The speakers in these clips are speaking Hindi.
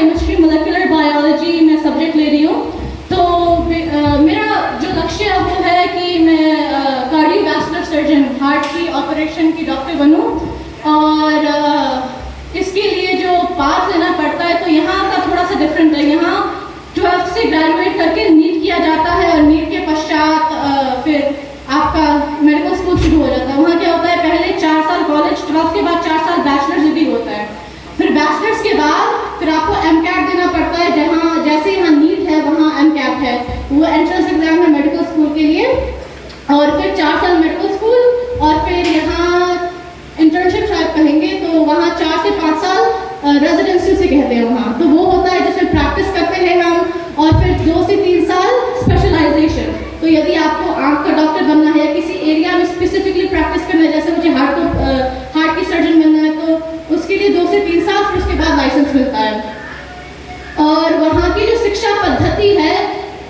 केमिस्ट्री मोलिकुलर बायोलॉजी मैं सब्जेक्ट ले रही हूँ। तो मेरा जो लक्ष्य है वो है कि मैं कार्डियोवैस्कुलर सर्जन, हार्ट की ऑपरेशन की डॉक्टर बनूँ। और इसके लिए जो पाथ लेना पड़ता है तो यहाँ का थोड़ा सा डिफरेंट है। यहाँ 12th से ग्रेजुएट करके नीट किया जाता है और नीट के पश्चात फिर आपका मेडिकल स्कूल शुरू हो जाता है। वहाँ क्या होता है, पहले 4 साल कॉलेज, 12th के बाद 4 साल बैचलर्स डिग्री होता है। फिर बैचलर्स के बाद फिर आपको एमकैट देना पड़ता है, जहाँ जैसे यहाँ नीट है वहाँ एमकैट है, वो एंट्रेंस एग्जाम है मेडिकल स्कूल के लिए। और फिर 4 साल मेडिकल स्कूल और फिर यहाँ इंटर्नशिप शायद कहेंगे, तो वहाँ 4 से 5 साल रेजिडेंसी से कहते हैं वहाँ, तो वो होता है जिसमें प्रैक्टिस करते हैं हम। और फिर 2 से 3 साल स्पेशलाइजेशन। तो यदि आपको आँख का डॉक्टर बनना है या किसी एरिया में स्पेसिफिकली प्रैक्टिस करना है, जैसे मुझे हार्ट की सर्जन बनना है, तो उसके लिए 2 से 3 साल, फिर उसके बाद लाइसेंस मिलता है। और वहाँ की जो शिक्षा पद्धति है,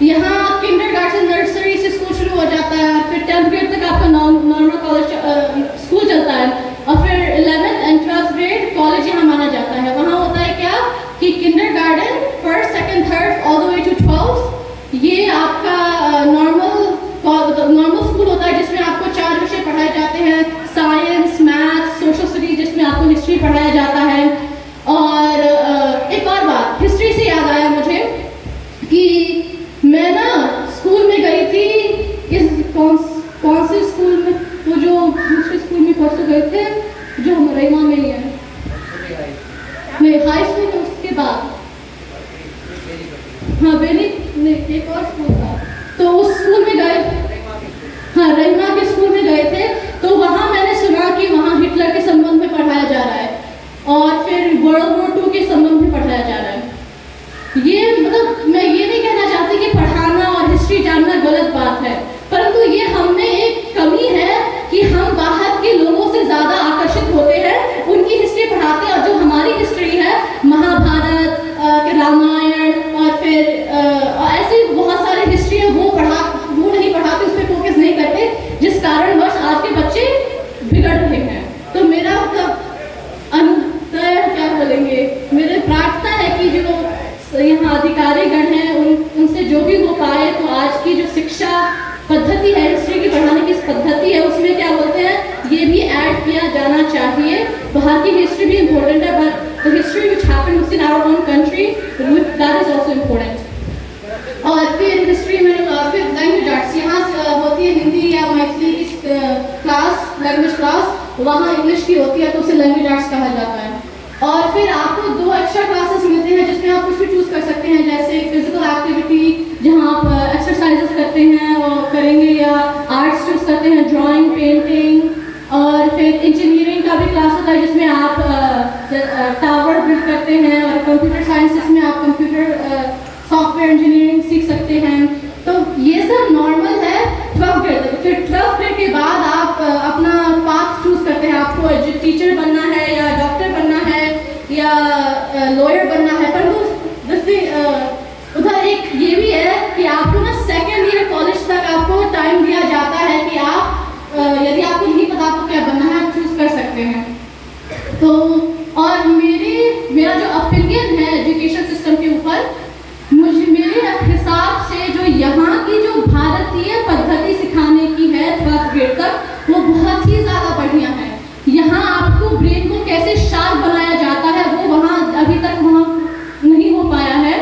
यहाँ किंडरगार्टन नर्सरी से स्कूल शुरू हो जाता है और फिर 10th ग्रेड तक आपका नॉर्मल कॉलेज स्कूल चलता है और फिर 11th and 12th grade college यहाँ माना जाता है। वहाँ होता है क्या कि kindergarten 1st, 2nd, 3rd all the way to 12th, ये आपका नॉर्मल स्कूल होता है जिसमें आपको 4 विषय पढ़ाए जाते हैं, साइंस, मैथ्स, सोशल स्टडीज, जिसमें आपको हिस्ट्री पढ़ाया जाता है। और एक और बात हिस्ट्री से याद आया मुझे कि मैं ना स्कूल में गई थी, इस कौन से स्कूल में, वो जो दूसरे स्कूल में परसों गए थे जो हमारे वहाँ में ही है, नहीं हाई स्कूल में, उसके बाद हाँ बेनी नहीं एक और स्कूल था, तो उस स्कूल में गए, हाँ रहीमा के स्कूल में गए थे। तो वहाँ मैंने सुना कि वहाँ हिटलर के संबंध में पढ़ाया जा रहा है और फिर वर्ल्ड वॉर 2 के संबंध में पढ़ाया जा रहा है। ये मतलब मैं ये नहीं कहना चाहती कि पढ़ाना और हिस्ट्री जानना गलत बात है, परंतु ये हम में एक कमी है कि हम बाहर के लोगों से ज़्यादा आकर्षित होते हैं, उनकी हिस्ट्री पढ़ाते हैं और जो हमारी हिस्ट्री है, महाभारत, रामायण और फिर ऐसे बहुत सारे हिस्ट्री है, वो नहीं पढ़ाते, उस पर फोकस नहीं करते, जिस कारण बस आज के बच्चे बिगड़ रहे हैं। तो मेरा क्या बोलेंगे, मेरे प्रार्थना है कि जो यहाँ अधिकारीगण हैं उनसे जो भी हो पाए, तो आज की जो शिक्षा पद्धति है, हिस्ट्री की पढ़ाने की पद्धति है, उसमें क्या बोलते हैं, ये भी ऐड किया जाना चाहिए। बाहर की हिस्ट्री भी इम्पोर्टेंट है, but the history which happened within our own country, that is also important. और फिर हिस्ट्री में फिर लैंग्वेज आर्ट्स यहाँ होती है, हिंदी या मैथिली की क्लास, लैंग्वेज क्लास, वहाँ इंग्लिश की होती है, तो उसे लैंग्वेज आर्ट्स कहा जाता है। और फिर आपको 2 एक्स्ट्रा क्लासेस मिलते हैं जिसमें आप कुछ भी चूज कर सकते हैं, जैसे फिजिकल एक्टिविटी जहाँ आप एक्सरसाइजेस करते हैं और करेंगे, या आर्ट्स चूज करते हैं, ड्राइंग, पेंटिंग। और फिर इंजीनियरिंग का भी क्लास होता है जिसमें आप टावर बिल्ड करते हैं, और कंप्यूटर साइंस जिसमें आप कंप्यूटर सॉफ्टवेयर इंजीनियरिंग सीख सकते हैं। तो ये सब नॉर्मल है 12th ग्रेड तक। फिर 12th ग्रेड के बाद आप अपना पाथ चूज करते हैं, आपको जो टीचर बनना है या डॉक्टर बनना है या लॉयर बनना है। पर उधर एक ये भी है कि आपको ना 2nd ईयर कॉलेज तक आपको टाइम दिया जाता है कि आप यदि आपको नहीं पता आपको क्या बनना है, आप चूज कर सकते हैं। तो और मेरा जो ओपिनियन है एजुकेशन सिस्टम के ऊपर, मेरे हिसाब से जो यहाँ की जो भारतीय पद्धति सिखाने की है 12th ग्रेड तक, वो बहुत ही ज़्यादा बढ़िया है। यहाँ आपको ब्रेन को कैसे शार्प बनाया जाता है, वो वहाँ अभी तक वहाँ नहीं हो पाया है।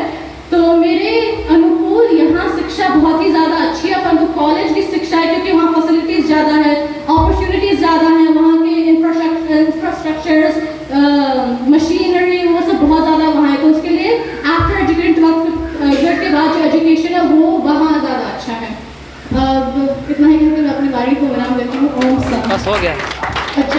तो मेरे अनुकूल यहाँ शिक्षा बहुत ही ज़्यादा अच्छी है, परंतु कॉलेज की शिक्षा है क्योंकि वहाँ फैसिलिटीज़ ज़्यादा है, अपॉर्चुनिटीज़ ज़्यादा हैं, वहाँ के इंफ्रास्ट्रक्चर्स, मशीनरी, वो सब बहुत ज़्यादा वहाँ है। तो उसके लिए आफ्टर एजुकेशन 12th ग्रेड के बाद जो एजुकेशन है वो वहाँ ज़्यादा अच्छा है। अब इतना ही कहकर मैं अपनी बारी को विराम देती हूँ। ओम शांति। बस हो गया। अच्छा।